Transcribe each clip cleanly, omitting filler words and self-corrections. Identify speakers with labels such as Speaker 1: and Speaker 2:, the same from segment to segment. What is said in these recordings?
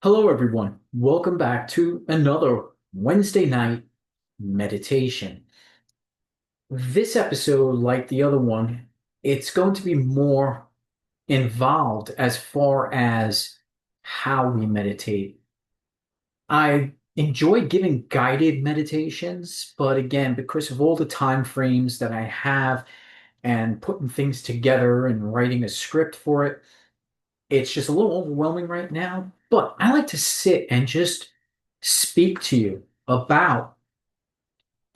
Speaker 1: Hello, everyone. Welcome back to another Wednesday night meditation. This episode, like the other one, it's going to be more involved as far as how we meditate. I enjoy giving guided meditations, but again, because of all the time frames that I have and putting things together and writing a script for it, it's just a little overwhelming right now. But I like to sit and just speak to you about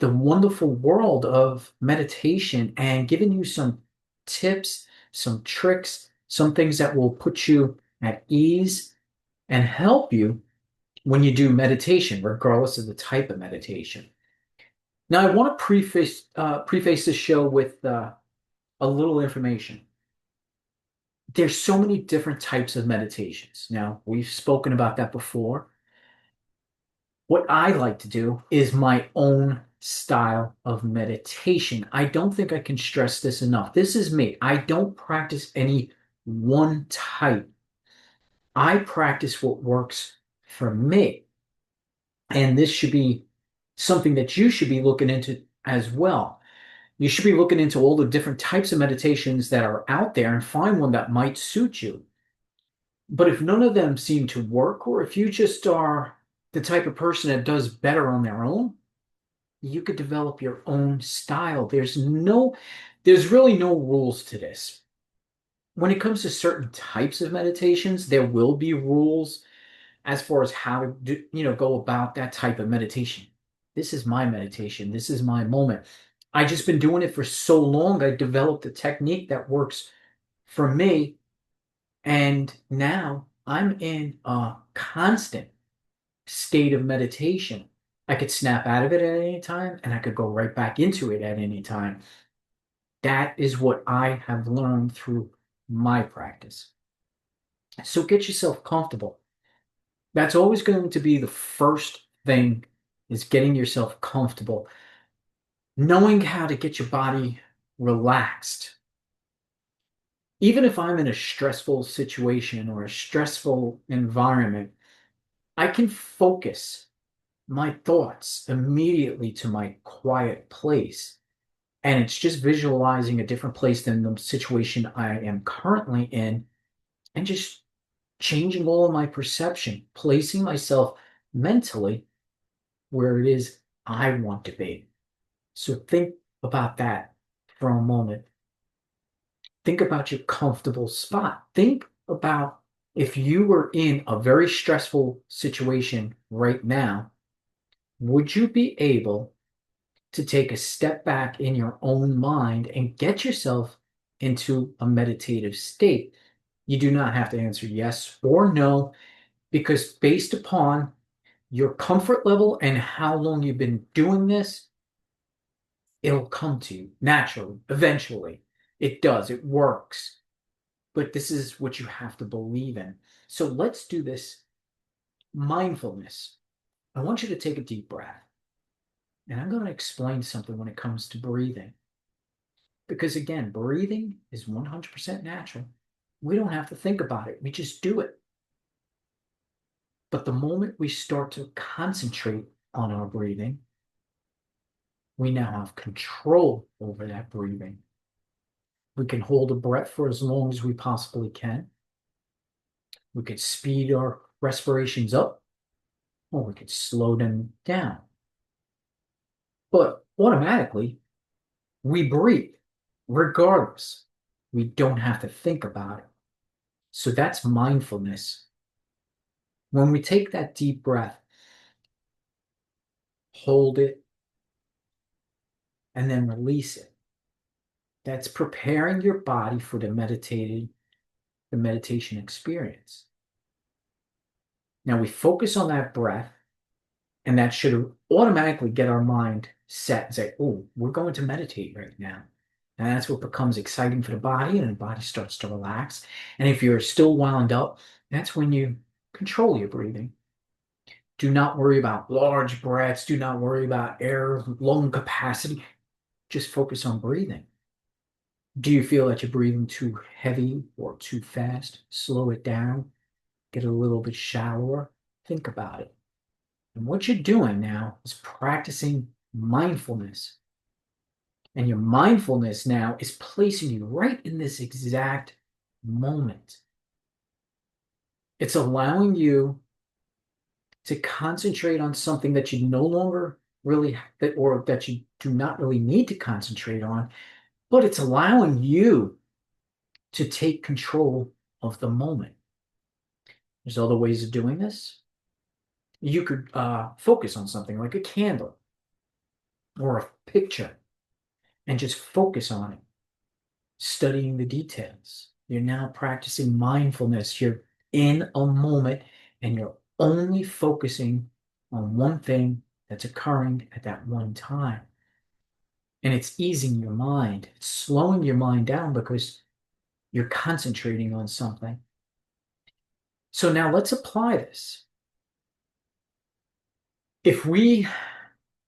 Speaker 1: the wonderful world of meditation and giving you some tips, some tricks, some things that will put you at ease and help you when you do meditation, regardless of the type of meditation. Now, I want to preface this show with a little information. There's so many different types of meditations. Now, we've spoken about that before. What I like to do is my own style of meditation. I don't think I can stress this enough. This is me. I don't practice any one type. I practice what works for me. And this should be something that you should be looking into as well. You should be looking into all the different types of meditations that are out there and find one that might suit you. But if none of them seem to work, or if you just are the type of person that does better on their own, you could develop your own style. There's really no rules to this. When it comes to certain types of meditations, there will be rules as far as how to go about that type of meditation. This is my meditation. This is my moment. I just been doing it for so long. I developed a technique that works for me. And now I'm in a constant state of meditation. I could snap out of it at any time and I could go right back into it at any time. That is what I have learned through my practice. So get yourself comfortable. That's always going to be the first thing is getting yourself comfortable, knowing how to get your body relaxed. Even if I'm in a stressful situation or a stressful environment, I can focus my thoughts immediately to my quiet place. And it's just visualizing a different place than the situation I am currently in and just changing all of my perception, placing myself mentally where it is I want to be. So think about that for a moment. Think about your comfortable spot. Think about if you were in a very stressful situation right now, would you be able to take a step back in your own mind and get yourself into a meditative state? You do not have to answer yes or no, because based upon your comfort level and how long you've been doing this, it'll come to you naturally, eventually. It does, it works. But this is what you have to believe in. So let's do this mindfulness. I want you to take a deep breath. And I'm going to explain something when it comes to breathing. Because again, breathing is 100% natural. We don't have to think about it, we just do it. But the moment we start to concentrate on our breathing, we now have control over that breathing. We can hold a breath for as long as we possibly can. We could speed our respirations up, or we could slow them down. But automatically, we breathe regardless. We don't have to think about it. So that's mindfulness. When we take that deep breath, hold it, and then release it. That's preparing your body for the meditation experience. Now we focus on that breath, and that should automatically get our mind set and say, oh, we're going to meditate right now. And that's what becomes exciting for the body, and the body starts to relax. And if you're still wound up, that's when you control your breathing. Do not worry about large breaths. Do not worry about air, lung capacity. Just focus on breathing. Do you feel that you're breathing too heavy or too fast? Slow it down. Get a little bit shallower. think about it. And what you're doing now is practicing mindfulness. And your mindfulness now is placing you right in this exact moment. It's allowing you to concentrate on something that you no longer really, or that you do not really need to concentrate on, but it's allowing you to take control of the moment. There's other ways of doing this. You could focus on something like a candle or a picture and just focus on it, studying the details. You're now practicing mindfulness. You're in a moment and you're only focusing on one thing that's occurring at that one time. And it's easing your mind, it's slowing your mind down because you're concentrating on something. So now let's apply this. If we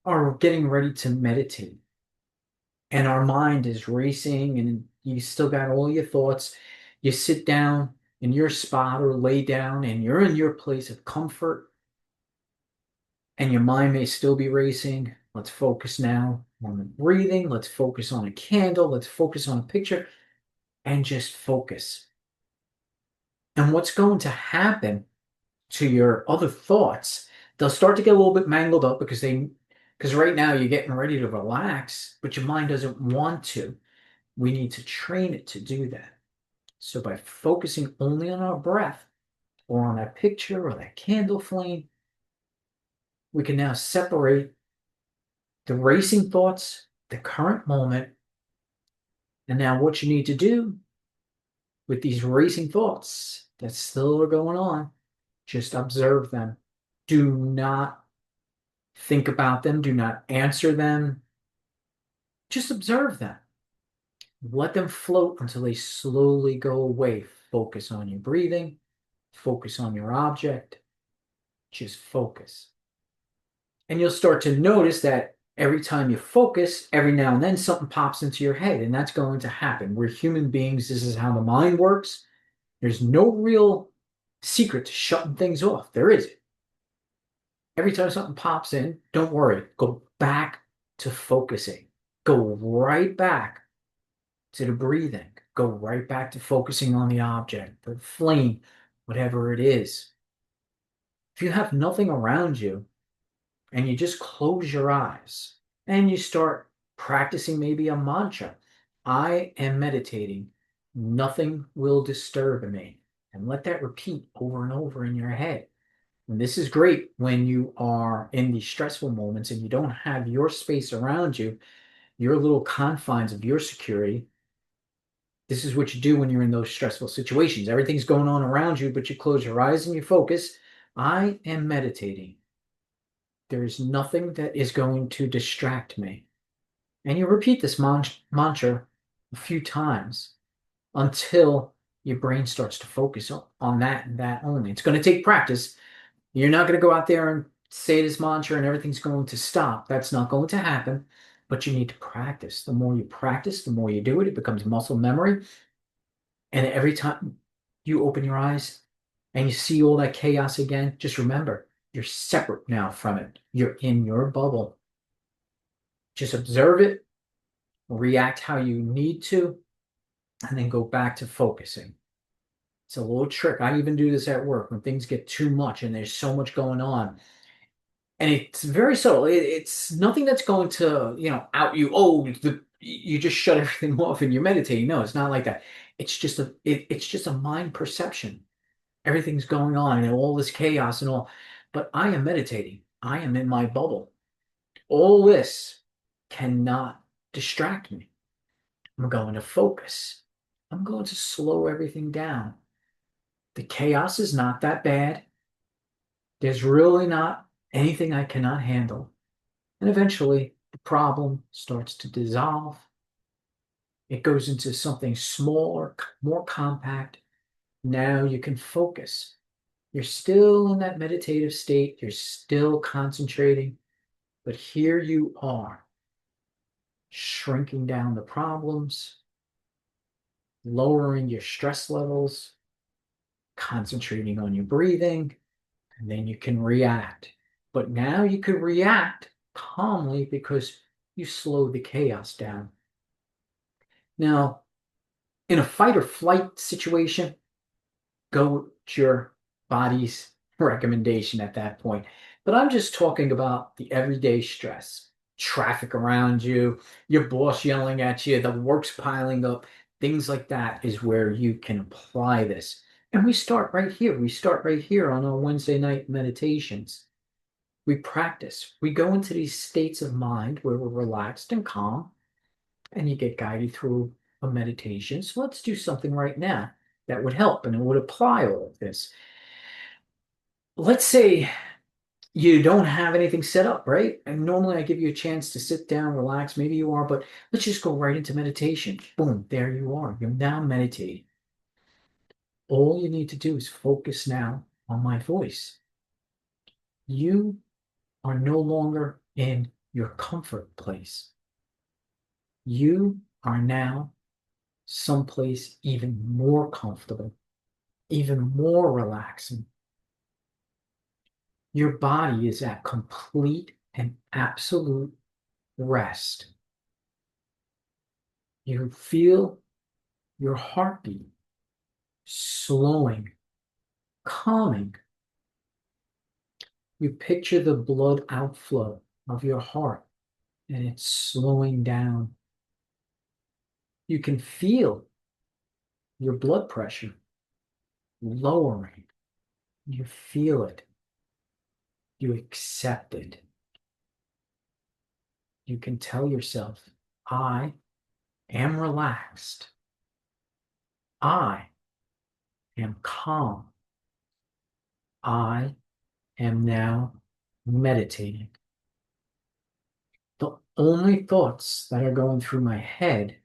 Speaker 1: are getting ready to meditate and our mind is racing and you still got all your thoughts, you sit down in your spot or lay down and you're in your place of comfort and your mind may still be racing. Let's focus now on the breathing. Let's focus on a candle. Let's focus on a picture and just focus. And what's going to happen to your other thoughts, they'll start to get a little bit mangled up because right now you're getting ready to relax, but your mind doesn't want to. We need to train it to do that. So by focusing only on our breath or on that picture or that candle flame, we can now separate the racing thoughts, the current moment, and now what you need to do with these racing thoughts that still are going on, just observe them. Do not think about them. Do not answer them. Just observe them. Let them float until they slowly go away. Focus on your breathing. Focus on your object. Just focus. And you'll start to notice that every time you focus, every now and then something pops into your head, and that's going to happen. We're human beings. This is how the mind works. There's no real secret to shutting things off. There isn't. Every time something pops in, don't worry. Go back to focusing. Go right back to the breathing. Go right back to focusing on the object, the flame, whatever it is. If you have nothing around you and you just close your eyes and you start practicing maybe a mantra, I am meditating. Nothing will disturb me. And let that repeat over and over in your head. And this is great when you are in these stressful moments and you don't have your space around you, your little confines of your security. This is what you do when you're in those stressful situations. Everything's going on around you, but you close your eyes and you focus. I am meditating. There is nothing that is going to distract me. And you repeat this mantra a few times until your brain starts to focus on that and that only. It's going to take practice. You're not going to go out there and say this mantra and everything's going to stop. That's not going to happen, but you need to practice. The more you practice, the more you do it, it becomes muscle memory. And every time you open your eyes and you see all that chaos again, just remember you're separate now from it. You're in your bubble. Just observe it, react how you need to, and then go back to focusing. It's a little trick. I even do this at work when things get too much and there's so much going on. And it's very subtle. It's nothing that's going to, out you. Oh, you just shut everything off and you're meditating. No, it's not like that. It's just a mind perception. Everything's going on and all this chaos and all. But I am meditating. I am in my bubble. All this cannot distract me. I'm going to focus. I'm going to slow everything down. The chaos is not that bad. There's really not anything I cannot handle. And eventually, the problem starts to dissolve. It goes into something smaller, more compact. Now you can focus. You're still in that meditative state. You're still concentrating. But here you are, shrinking down the problems, lowering your stress levels, concentrating on your breathing, and then you can react. But now you can react calmly because you slow the chaos down. Now, in a fight or flight situation, go to your body's recommendation at that point. But I'm just talking about the everyday stress, traffic around you, your boss yelling at you, the work's piling up, things like that is where you can apply this. And we start right here. We start right here on our Wednesday night meditations. We practice. We go into these states of mind where we're relaxed and calm, and you get guided through a meditation. So let's do something right now that would help and it would apply all of this. Let's say you don't have anything set up, right? And normally I give you a chance to sit down, relax. Maybe you are, but let's just go right into meditation. Boom, there you are. You're now meditating. All you need to do is focus now on my voice. You are no longer in your comfort place. You are now someplace even more comfortable, even more relaxing. Your body is at complete and absolute rest. You feel your heartbeat slowing, calming. You picture the blood outflow of your heart and it's slowing down. You can feel your blood pressure lowering. You feel it. You accept it. You can tell yourself, I am relaxed. I am calm. I am now meditating. The only thoughts that are going through my head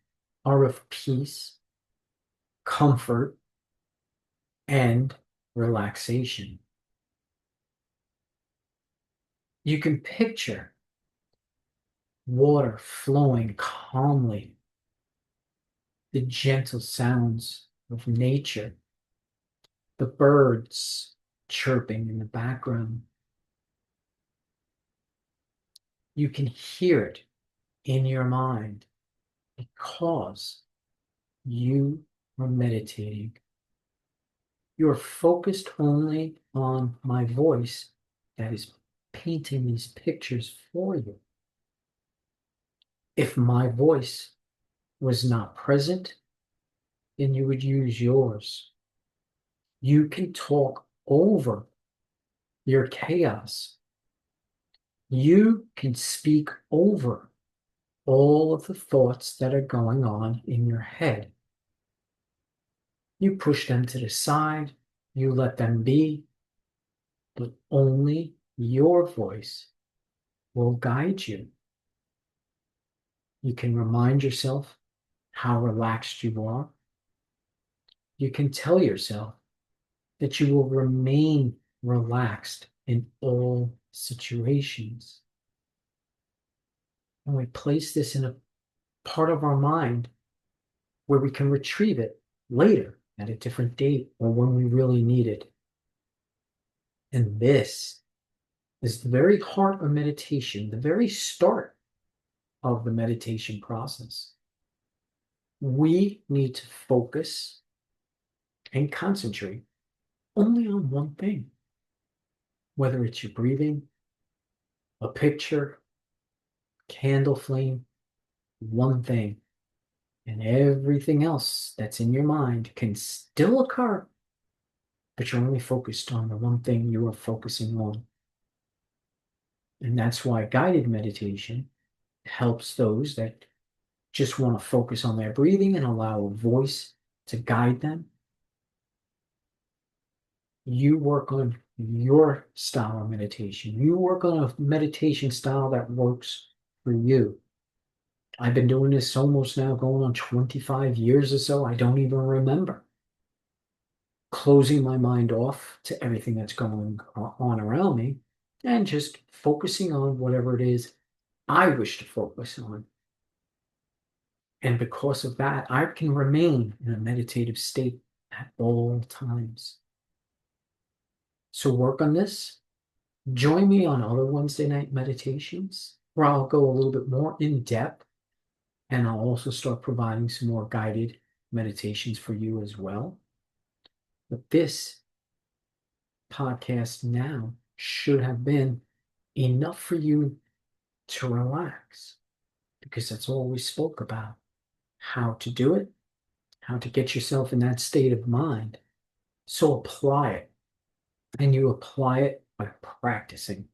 Speaker 1: are of peace, comfort, and relaxation. You can picture water flowing calmly, the gentle sounds of nature, the birds chirping in the background. You can hear it in your mind because you are meditating. You're focused only on my voice that is painting these pictures for you. If my voice was not present, then you would use yours. You can talk over your chaos. You can speak over all of the thoughts that are going on in your head. You push them to the side, you let them be, but only your voice will guide you. You can remind yourself how relaxed you are. You can tell yourself that you will remain relaxed in all situations. And we place this in a part of our mind where we can retrieve it later at a different date or when we really need it. And this is the very heart of meditation, the very start of the meditation process. We need to focus and concentrate only on one thing, whether it's your breathing, a picture, candle flame, one thing. And everything else that's in your mind can still occur, but you're only focused on the one thing you are focusing on. And that's why guided meditation helps those that just want to focus on their breathing and allow a voice to guide them. You work on your style of meditation. You work on a meditation style that works for you. I've been doing this almost now going on 25 years or so. I don't even remember closing my mind off to everything that's going on around me and just focusing on whatever it is I wish to focus on. And because of that, I can remain in a meditative state at all times. So work on this. Join me on other Wednesday night meditations where I'll go a little bit more in depth, and I'll also start providing some more guided meditations for you as well. But this podcast now should have been enough for you to relax, because that's all we spoke about: how to do it, how to get yourself in that state of mind. So apply it, and you apply it by practicing.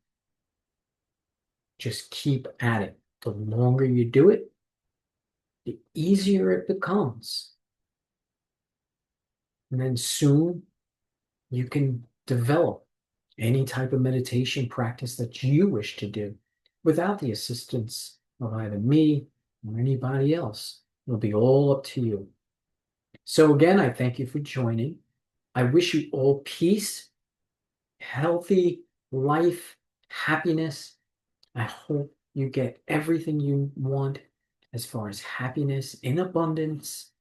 Speaker 1: Just keep at it. The longer you do it, the easier it becomes. And then soon you can develop any type of meditation practice that you wish to do without the assistance of either me or anybody else. It'll be all up to you. So again, I thank you for joining. I wish you all peace, healthy life, happiness. I hope you get everything you want as far as happiness in abundance,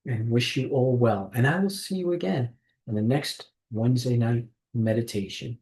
Speaker 1: and wish you all well. And I will see you again in the next Wednesday night meditation.